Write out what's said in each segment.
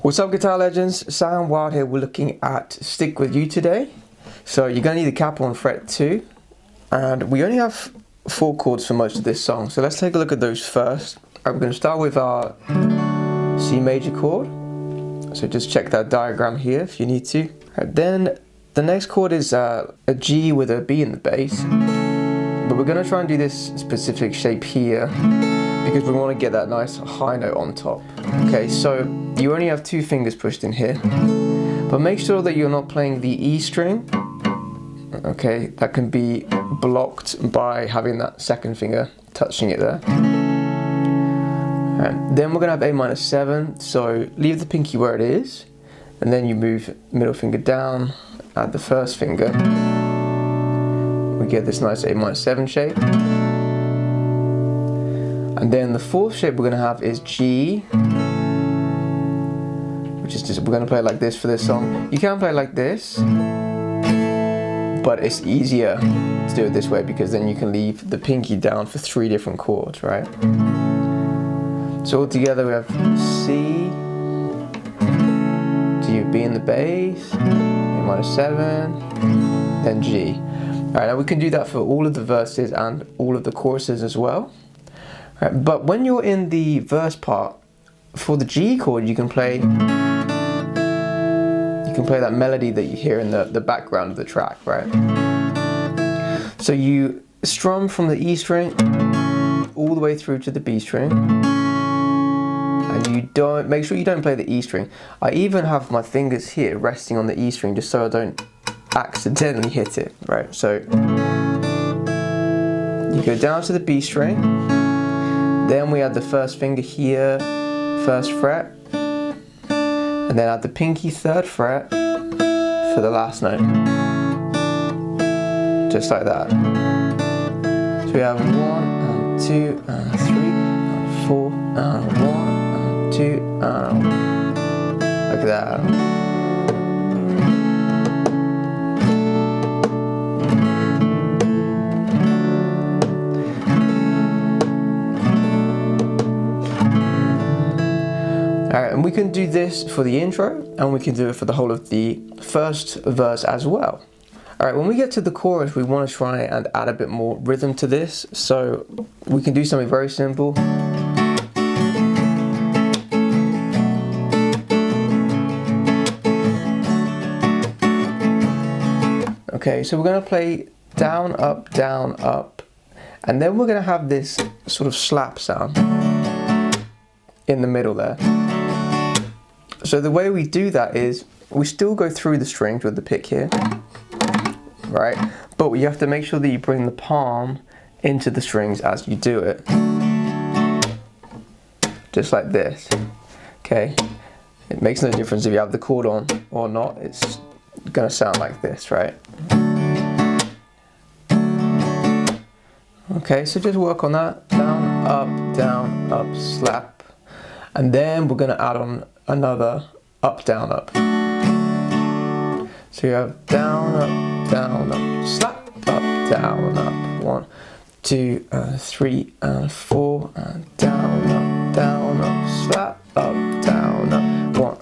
What's up, guitar legends? Sam Wild here. We're looking at Stickwitu today. So you're going to need the Capo on fret 2, and we only have 4 chords for most of this song. So let's take a look at those first. We're going to start with our C major chord. So just check that diagram here if you need to. Then the next chord is a G with a B in the bass. But we're going to try and do this specific shape here because we want to get that nice high note on top. Okay, so you only have 2 fingers pushed in here, but make sure that you're not playing the E string. Okay, that can be blocked by having that second finger touching it there. And then we're going to have A minor 7, so leave the pinky where it is, and then you move middle finger down, add the first finger. We get this nice A minor 7 shape. And then the 4th shape we're going to have is G, which is just, we're going to play it like this for this song. You can play it like this, but it's easier to do it this way because then you can leave the pinky down for 3 different chords, right? So all together we have C, G, B in the bass, A minor 7, then G. Alright, now we can do that for all of the verses and all of the choruses as well. Right, but when you're in the verse part, for the G chord you can play that melody that you hear in the background of the track, right? So you strum from the E string all the way through to the B string, and you don't, make sure you don't play the E string. I even have my fingers here resting on the E string just so I don't accidentally hit it, right? So you go down to the B string, then we add the first finger here, 1st fret, and then add the pinky 3rd fret for the last note, just like that. So we have 1 and 2 and 3 and 4 and 1 and 2 and like that. Alright, and we can do this for the intro, and we can do it for the whole of the first verse as well. Alright, when we get to the chorus, we want to try and add a bit more rhythm to this, so we can do something very simple. Okay, so we're going to play down, up, and then we're going to have this sort of slap sound in the middle there. So the way we do that is we still go through the strings with the pick here, right? But you have to make sure that you bring the palm into the strings as you do it. Just like this, okay? It makes no difference if you have the chord on or not, it's gonna sound like this, right? Okay, so just work on that, down, up, slap. And then we're gonna add on another up, down, up. So you have down, up, slap, up, down, up. 1, 2, 3, and 4, and down, up, slap, up, down, up. 1,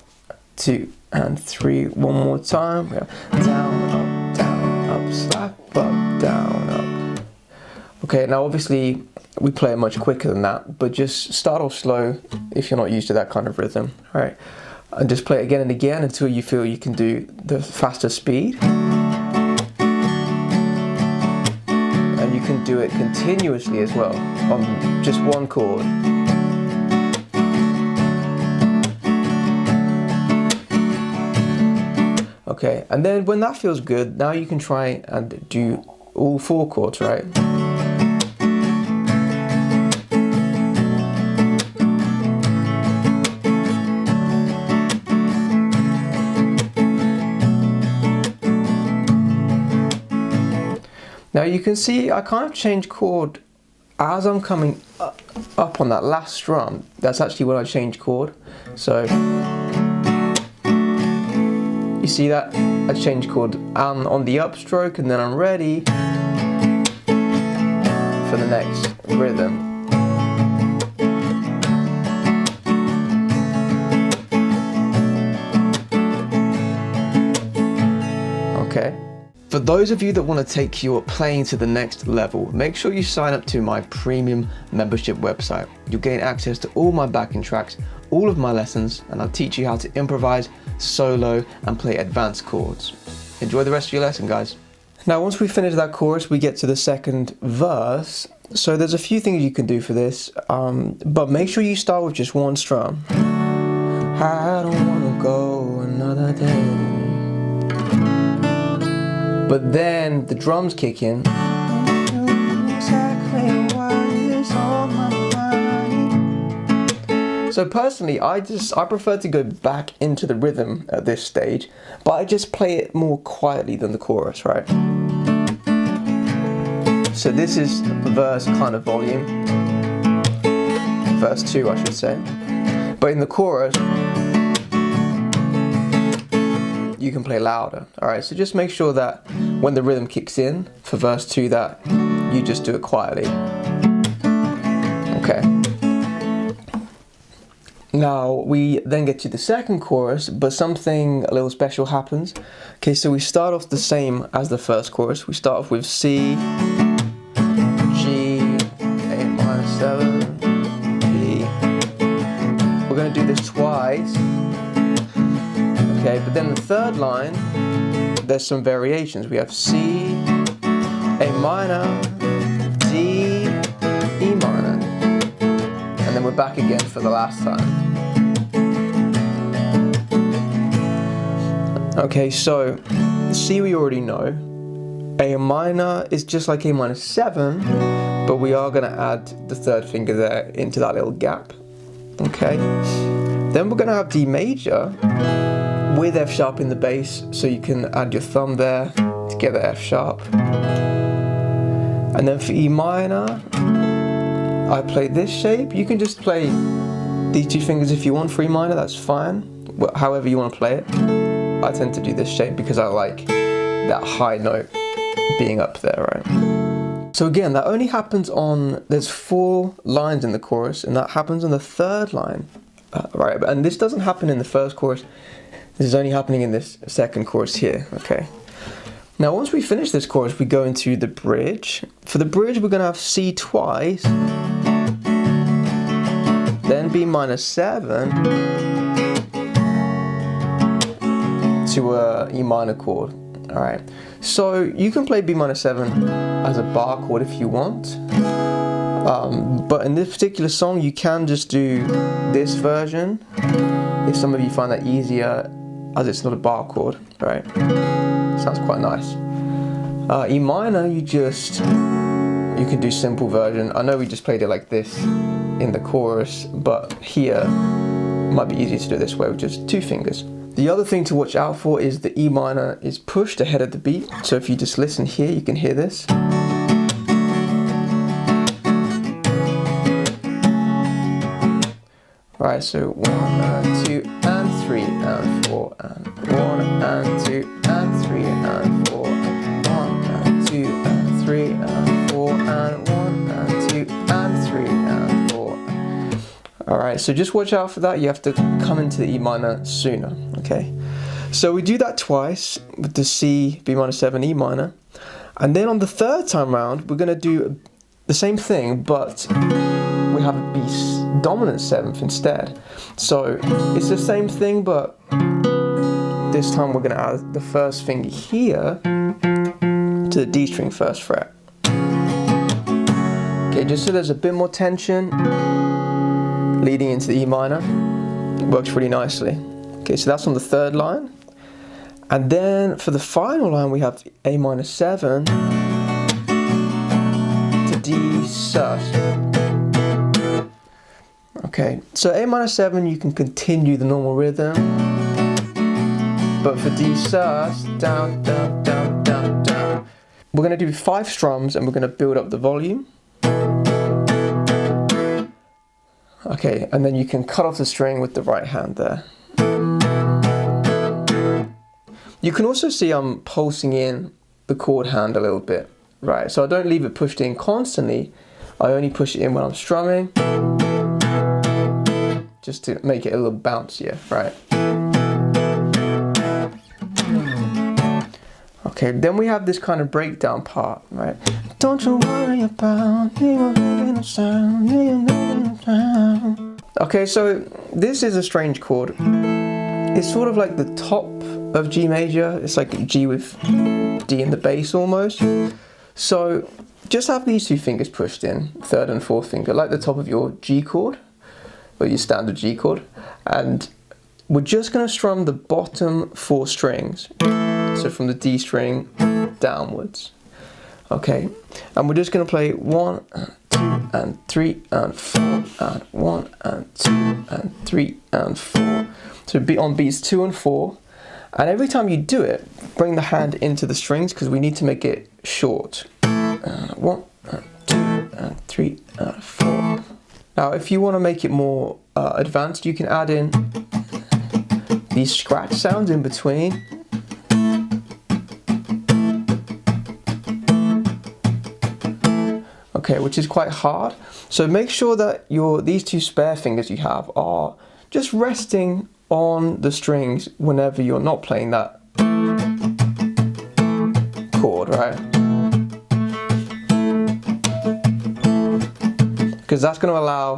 2, and 3. One more time. We have down, up, slap, up, down, up. Okay, now obviously we play it much quicker than that, but just start off slow if you're not used to that kind of rhythm, right? And just play it again and again until you feel you can do the faster speed. And you can do it continuously as well on just one chord. Okay, and then when that feels good, now you can try and do all 4 chords, right? Now you can see I kind of change chord as I'm coming up on that last strum. That's actually when I change chord. So you see that? I change chord on the upstroke, and then I'm ready for the next rhythm. For those of you that want to take your playing to the next level, make sure you sign up to my premium membership website. You'll gain access to all my backing tracks, all of my lessons, and I'll teach you how to improvise, solo, and play advanced chords. Enjoy the rest of your lesson, guys. Now, once we finish that chorus, we get to the second verse. So there's a few things you can do for this, but make sure you start with just one strum. I don't want to go another day. But then the drums kick in. Exactly what is on my mind. So personally, I prefer to go back into the rhythm at this stage, but I just play it more quietly than the chorus, right? So this is verse kind of volume. Verse 2, I should say. But in the chorus, you can play louder. Alright, so just make sure that when the rhythm kicks in for verse 2 that you just do it quietly. Okay. Now we then get to the second chorus, but something a little special happens. Okay, so we start off the same as the first chorus. We start off with C, G, A minor 7, B. We're going to do this twice. Okay, but then the third line, there's some variations. We have C, A minor, D, E minor. And then we're back again for the last time. Okay, so C we already know. A minor is just like A minor 7, but we are going to add the third finger there into that little gap. Okay, then we're going to have D major with F sharp in the bass, so you can add your thumb there to get the F sharp. And then for E minor, I play this shape. You can just play these two fingers if you want for E minor, that's fine. However you want to play it. I tend to do this shape because I like that high note being up there, right? So again, that only happens on, there's 4 lines in the chorus, and that happens on the third line, right? And this doesn't happen in the first chorus. This is only happening in this second chorus here, okay? Now once we finish this chorus, we go into the bridge. For the bridge, we're gonna have C twice, then B minor 7 to a E minor chord, all right? So you can play B minor 7 as a bar chord if you want, but in this particular song, you can just do this version if some of you find that easier, as it's not a bar chord, right? Sounds quite nice. E minor, you can do simple version. I know we just played it like this in the chorus, but here it might be easier to do it this way with just 2 fingers. The other thing to watch out for is the E minor is pushed ahead of the beat. So if you just listen here, you can hear this. Right, so 1 and 2 and 3 and 4 and 1 and 2 and 3 and 4 and 1 and 2 and 3 and 4 and 1 and 2 and 3 and 4. Alright, so just watch out for that. You have to come into the E minor sooner, okay? So we do that twice with the C, B minor 7, E minor. And then on the third time round, we're going to do the same thing, but we have a B dominant 7th instead. So it's the same thing, but this time we're going to add the first finger here to the D string first fret. Okay, just so there's a bit more tension leading into the E minor. It works really nicely. Okay, so that's on the third line. And then for the final line, we have A minor 7 to D sus. Okay, so A minor 7, you can continue the normal rhythm, but for D sus, down, down, down, down, down, we're going to do 5 strums and we're going to build up the volume. Okay, and then you can cut off the string with the right hand there. You can also see I'm pulsing in the chord hand a little bit, right? So I don't leave it pushed in constantly, I only push it in when I'm strumming, just to make it a little bouncier, right? Okay, then we have this kind of breakdown part, right? Don't you worry about me making a sound, me making a sound. Okay, so this is a strange chord. It's sort of like the top of G major. It's like G with D in the bass almost. So just have these two fingers pushed in, third and fourth finger, like the top of your G chord, or your standard G chord. And we're just going to strum the bottom 4 strings. So from the D string downwards. Okay, and we're just going to play 1 and 2 and 3 and 4 and 1 and 2 and 3 and 4. So be on beats 2 and 4. And every time you do it, bring the hand into the strings because we need to make it short. 1 and 2 and 3 and 4. Now, if you want to make it more advanced, you can add in these scratch sounds in between. Okay, which is quite hard. So make sure that these 2 spare fingers you have are just resting on the strings whenever you're not playing that chord, right? Because that's going to allow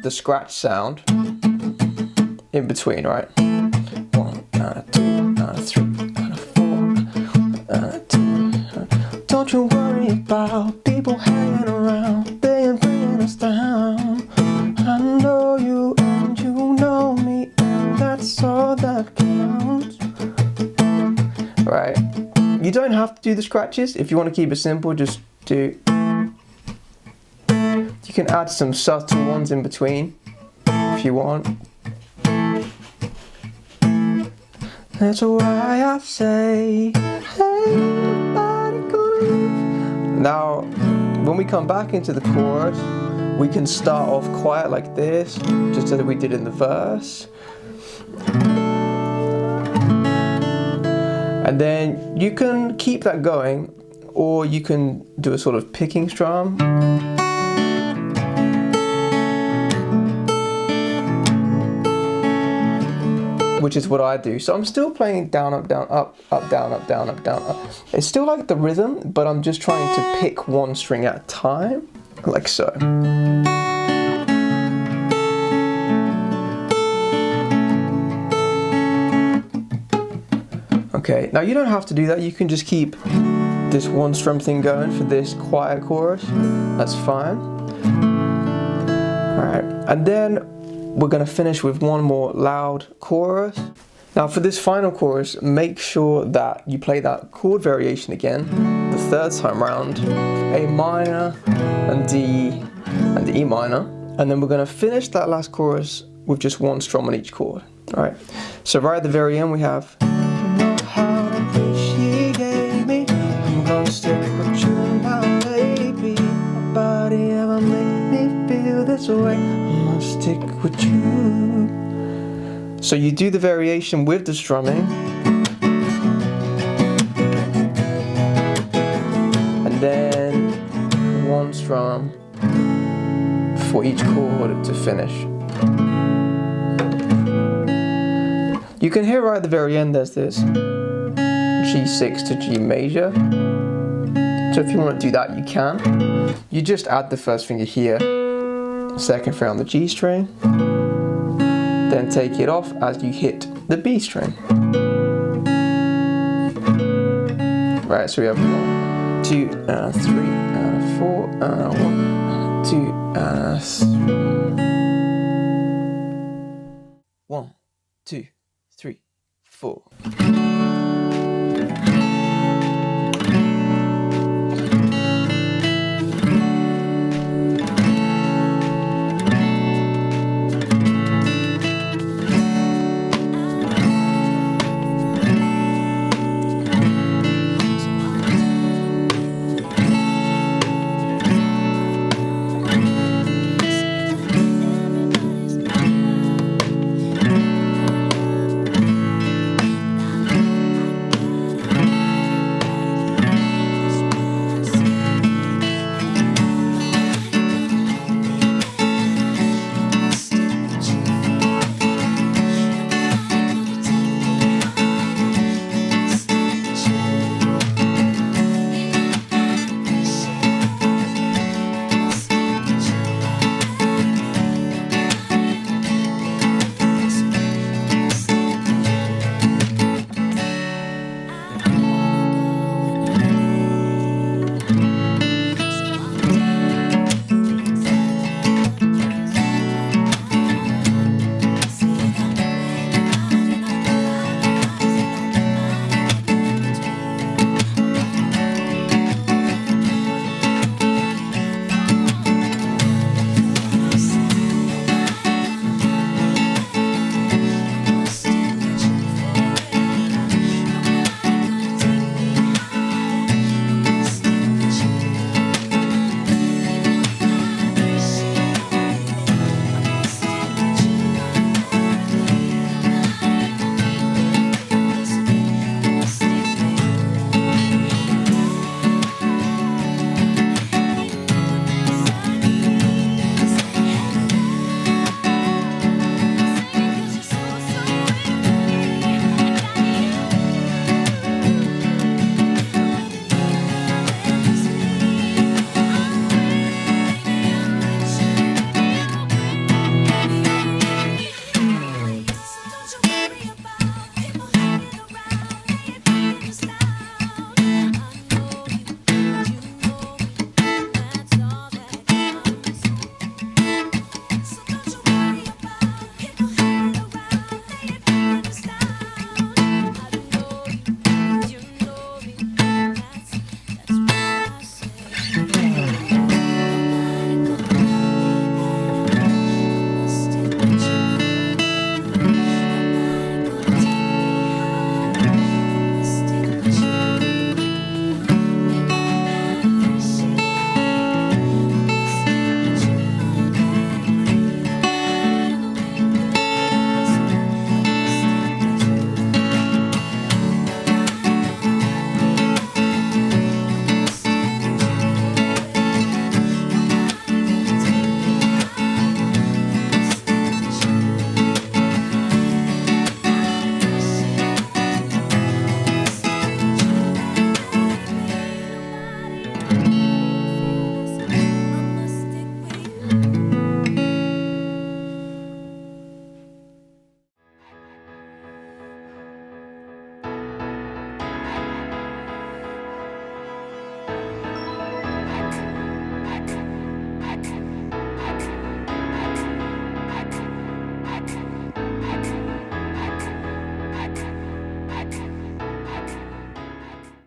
the scratch sound in between, right? 1 and 2 and 3 and 4 and 2. Don't you worry about people hanging around, they ain't bringing us down. I know you and you know me, and that's all that counts. Right? You don't have to do the scratches. If you want to keep it simple, just do. You can add some subtle ones in between if you want. That's why I say, hey, nobody gonna leave. Now, when we come back into the chorus, we can start off quiet like this, just as we did in the verse. And then you can keep that going, or you can do a sort of picking strum. Which is what I do. So I'm still playing down, up, down, up, up, down, up, down, up, down, up. It's still like the rhythm, but I'm just trying to pick one string at a time, like so. Okay, now you don't have to do that. You can just keep this one strum thing going for this quiet chorus. That's fine. All right, and then we're going to finish with one more loud chorus. Now for this final chorus, make sure that you play that chord variation again, the 3rd time round, A minor and D and E minor. And then we're going to finish that last chorus with just one strum on each chord. Alright, so right at the very end we have, you know how to appreciate me, I'm gonna stick with you now baby, nobody ever made me feel this way. Stick with you. So you do the variation with the strumming, and then one strum for each chord to finish. You can hear right at the very end there's this G6 to G major. So if you want to do that, you can. You just add the first finger here, second finger on the G string, then take it off as you hit the B string. Right, so we have 1, 2, 3, 4, 1, 2, 3. 1, 2, 3, 4.